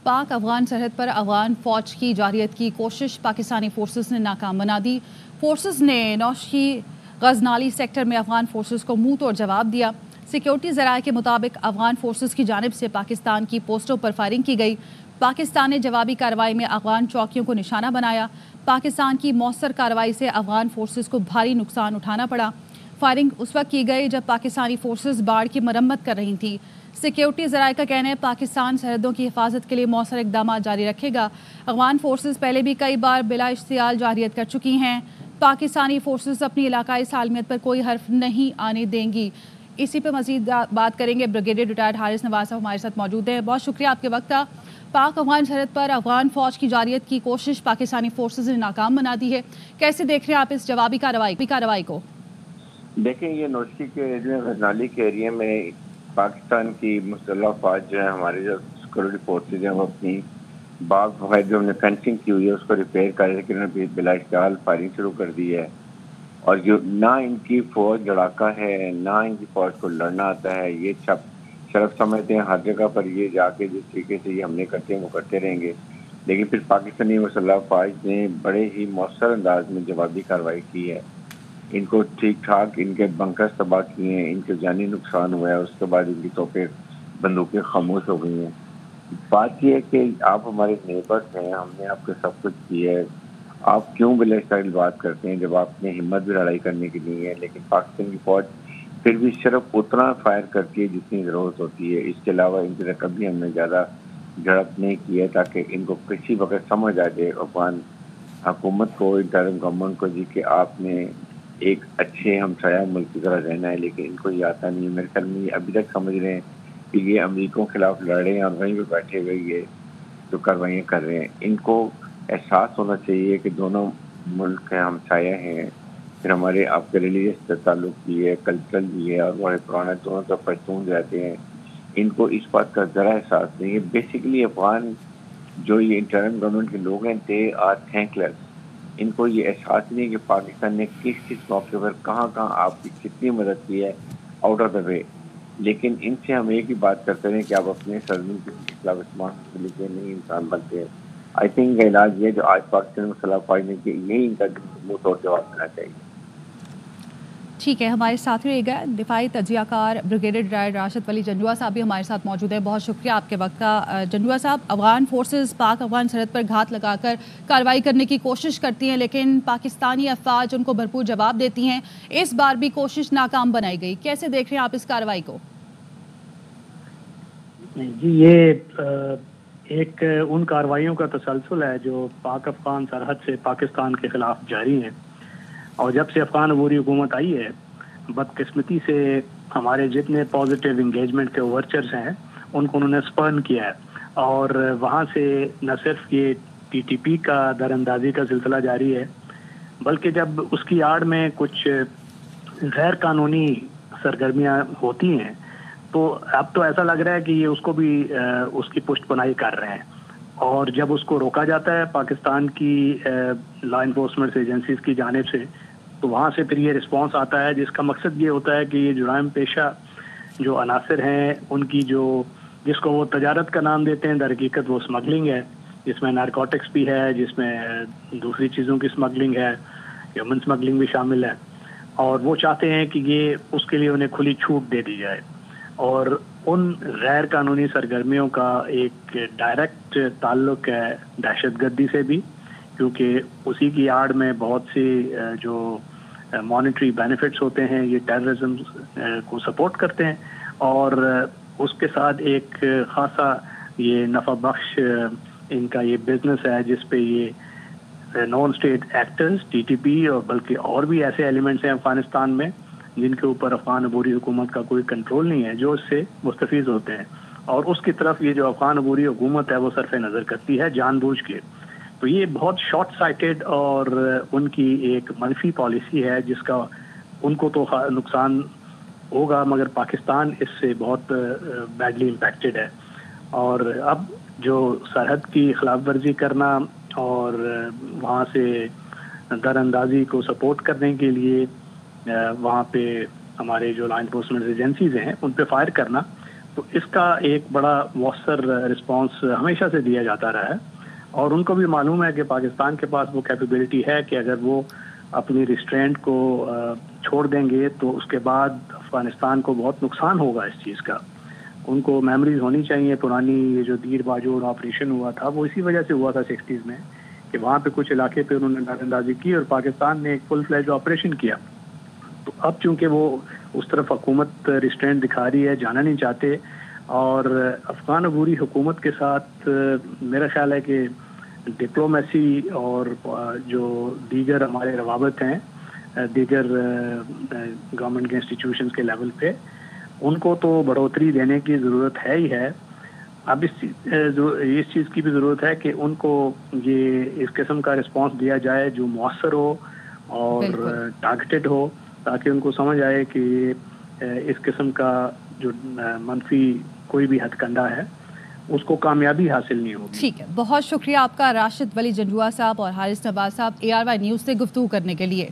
पाक अफगान सरहद पर अफगान फौज की जारियत की कोशिश पाकिस्तानी फोर्सेस ने नाकाम बना दी। फोर्सेस ने नौश की गजनाली सेक्टर में अफगान फोर्सेस को मुंह तोड़ जवाब दिया। सिक्योरिटी ज़राए के मुताबिक अफगान फोर्सेस की जानिब से पाकिस्तान की पोस्टों पर फायरिंग की गई। पाकिस्तान ने जवाबी कार्रवाई में अफगान चौकियों को निशाना बनाया। पाकिस्तान की मौसर कार्रवाई से अफगान फोर्सेस को भारी नुकसान उठाना पड़ा। फायरिंग उस वक्त की गई जब पाकिस्तानी फोर्सेस बाढ़ की मरम्मत कर रही थी। सिक्योरिटी ज़राए का कहना है पाकिस्तान सरहदों की हिफाजत के लिए मौसर इक़दाम जारी रखेगा। अफगान फोर्सेस पहले भी कई बार बिला इश्तियाल जारियत कर चुकी हैं। पाकिस्तानी फोर्सेस अपनी इलाकाई सालमियत पर कोई हर्फ नहीं आने देंगी। इसी पर मज़ीद बात करेंगे। ब्रिगेडियर रिटायर्ड हारिस नवाज साहब हमारे साथ मौजूद हैं। बहुत शुक्रिया आपके वक्त का। पाक अफगान सरहद पर अफगान फौज की जारियत की कोशिश पाकिस्तानी फोर्सेस ने नाकाम बना दी है। कैसे देख रहे हैं आप इस जवाबी कार्रवाई को? देखें, ये नौशी के एरिया में, गजनाली के एरिया में पाकिस्तान की मुसल्लह फौज जो है, हमारे जो सिक्योरिटी फोर्सेज हैं, वो अपनी बाग वगैरह जो हमने फेंसिंग की हुई है उसको रिपेयर कर रहे, उन्होंने बिला इश्तियाल फायरिंग शुरू कर दी है। और जो ना इनकी फौज लड़ाका है, ना इनकी फौज को लड़ना आता है, ये सब शर्फ समझते हैं। हर जगह पर ये जाके जिस तरीके से ये हमले करते हैं वो करते रहेंगे। लेकिन फिर पाकिस्तानी मुसल्लह फौज ने बड़े ही मौसर अंदाज में जवाबी कार्रवाई की है। इनको ठीक ठाक इनके बंकर तबाह किए हैं, इनके जानी नुकसान हुआ है। उसके बाद इनकी तोपें बंदूकें खामोश हो गई हैं। बात यह है कि आप हमारे नेबर्स हैं, हमने आपको सब कुछ किया है, आप क्यों बिला इश्तियाल बात करते हैं जब आपने हिम्मत भी लड़ाई करने की नहीं है। लेकिन पाकिस्तान की फौज फिर भी सिर्फ उतना फायर करती है जितनी ज़रूरत होती है। इसके अलावा इनकी तरह कभी हमने ज़्यादा झड़प नहीं की है, ताकि इनको किसी वक्त समझ आ जाए अफगान हुकूमत को, इंटरिम गवर्नमेंट को, जी कि आपने एक अच्छे हमसाया मुल्क की तरह रहना है। लेकिन इनको ये आता नहीं है। मेरे ख्याल में ये अभी तक समझ रहे हैं कि ये अमरीकों के खिलाफ लड़ रहे हैं और वहीं पे बैठे हुए ये जो कार्रवाइयाँ कर रहे हैं। इनको एहसास होना चाहिए कि दोनों मुल्क के हमसाया हैं, फिर हमारे आपके रिलीजियस ताल्लुक भी है, कल्चरल भी है, और बड़े पुराने दोनों तो पश्तून रहते हैं। इनको इस बात का ज़रा एहसास नहीं है। बेसिकली अफगान जो ये इंटरिम गवर्नमेंट के लोग हैं, दे आर थैंकलेस। इनको ये एहसास नहीं है कि पाकिस्तान ने किस किस मौके पर कहाँ कहाँ आपकी कितनी मदद की है आउट ऑफ द वे। लेकिन इनसे हम एक ही बात करते रहे कि आप अपने सरजमीन के खिलाफ इस्तेमाल लेके नहीं इंसान बनते हैं। आई थिंक इलाज ये जो आज पाकिस्तान में खिलाफ फाइट नहीं की, यही इनका मुँह तोड़ जवाब देना चाहिए। ठीक है, हमारे साथ रहेगा दिफाई तजियाकार ब्रिगेडियर रिटायर्ड राशिद वली जंजुआ साहब भी हमारे साथ मौजूद है। बहुत शुक्रिया आपके वक्त का। जंजुआ साहब, अफगान फोर्सेस पाक अफगान सरहद पर घात लगाकर कार्रवाई करने की कोशिश करती हैं, लेकिन पाकिस्तानी अफवाज उनको भरपूर जवाब देती हैं। इस बार भी कोशिश नाकाम बनाई गई। कैसे देख रहे हैं आप इस कार्रवाई को? जी, ये एक उन कार्रवाइयों का तसलसल है जो पाक अफगान सरहद से पाकिस्तान के खिलाफ जारी हैं। और जब से अफगान अबूरी हुकूमत आई है, बदकिस्मती से हमारे जितने पॉजिटिव इंगेजमेंट के ओवरचर्स हैं उनको उन्होंने स्पर्न किया है। और वहाँ से न सिर्फ ये टीटीपी का दरअंदाजी का सिलसिला जारी है, बल्कि जब उसकी आड़ में कुछ गैर कानूनी सरगर्मियाँ होती हैं तो अब तो ऐसा लग रहा है कि ये उसको भी उसकी पुष्टपनाही कर रहे हैं। और जब उसको रोका जाता है पाकिस्तान की लॉ इन्फोर्समेंट एजेंसीज की जानिब से, तो वहाँ से फिर ये रिस्पांस आता है जिसका मकसद ये होता है कि ये जुराइम पेशा जो अनासर हैं उनकी जिसको वो तजारत का नाम देते हैं, दर हकीकत वो स्मगलिंग है, जिसमें नारकोटिक्स भी है, जिसमें दूसरी चीज़ों की स्मगलिंग है, ह्यूमन स्मगलिंग भी शामिल है। और वो चाहते हैं कि ये उसके लिए उन्हें खुली छूट दे दी जाए। और उन गैर कानूनी सरगर्मियों का एक डायरेक्ट ताल्लुक है दहशतगर्दी से भी, क्योंकि उसी की आड़ में बहुत सी जो मॉनेटरी बेनिफिट्स होते हैं ये टेररिज्म को सपोर्ट करते हैं। और उसके साथ एक खासा ये नफ़ा बख्श इनका ये बिजनेस है जिस पे ये नॉन स्टेट एक्टर्स, टीटीपी और बल्कि और भी ऐसे एलिमेंट्स हैं अफगानिस्तान में जिनके ऊपर अफगान अबूरी हुकूमत का कोई कंट्रोल नहीं है, जो इससे मुस्तफीज होते हैं। और उसकी तरफ ये जो अफगान अबूरी हुकूमत है वो सरफ नज़र करती है जानबूझ के। तो ये बहुत शॉर्ट साइटेड और उनकी एक मनफी पॉलिसी है जिसका उनको तो नुकसान होगा, मगर पाकिस्तान इससे बहुत बैडली इम्पैक्टेड है। और अब जो सरहद की खिलाफ वर्जी करना और वहाँ से दरअंदाजी को सपोर्ट करने के लिए वहाँ पे हमारे जो लॉ इन्फोर्समेंट एजेंसीज हैं उन पे फायर करना, تو اس کا ایک بڑا مؤثر رسپانس ہمیشہ سے دیا جاتا رہا ہے، اور ان کو بھی معلوم ہے کہ پاکستان کے پاس وہ کیپیبلٹی ہے کہ اگر وہ اپنی ریسٹرینٹ کو چھوڑ دیں گے تو اس کے بعد افغانستان کو بہت نقصان ہوگا اس چیز کا. ان کو میموریز ہونی چاہیے پرانی، یہ جو دیر باجوڑ آپریشن ہوا تھا وہ اسی وجہ سے ہوا تھا 60s میں، کہ وہاں پہ کچھ علاقے پہ انہوں نے نظر اندازی کی اور پاکستان نے ایک فل فلیج آپریشن کیا. تو اب چونکہ وہ اس طرف حکومت ریسٹرینٹ دکھا رہی ہے، جانا نہیں چاہتے، اور افغان عبوری حکومت کے ساتھ میرا خیال ہے کہ ڈپلومیسی اور جو دیگر ہمارے روابط ہیں دیگر گورنمنٹ کے انسٹیٹیوشنز کے لیول پہ، ان کو تو بڑھوتری دینے کی ضرورت ہے ہی ہے. اب اس چیز کی بھی ضرورت ہے کہ ان کو یہ اس قسم کا رسپانس دیا جائے جو مؤثر ہو اور ٹارگیٹڈ ہو، تاکہ ان کو سمجھ آئے کہ اس قسم کا جو منفی کوئی بھی ہتھ کنڈا ہے اس کو کامیابی حاصل نہیں ہوگی. ٹھیک ہے، بہت شکریہ آپ کا راشد ولی جنڈوا صاحب اور حارث نواز صاحب ARY نیوز سے گفتگو کرنے کے لیے.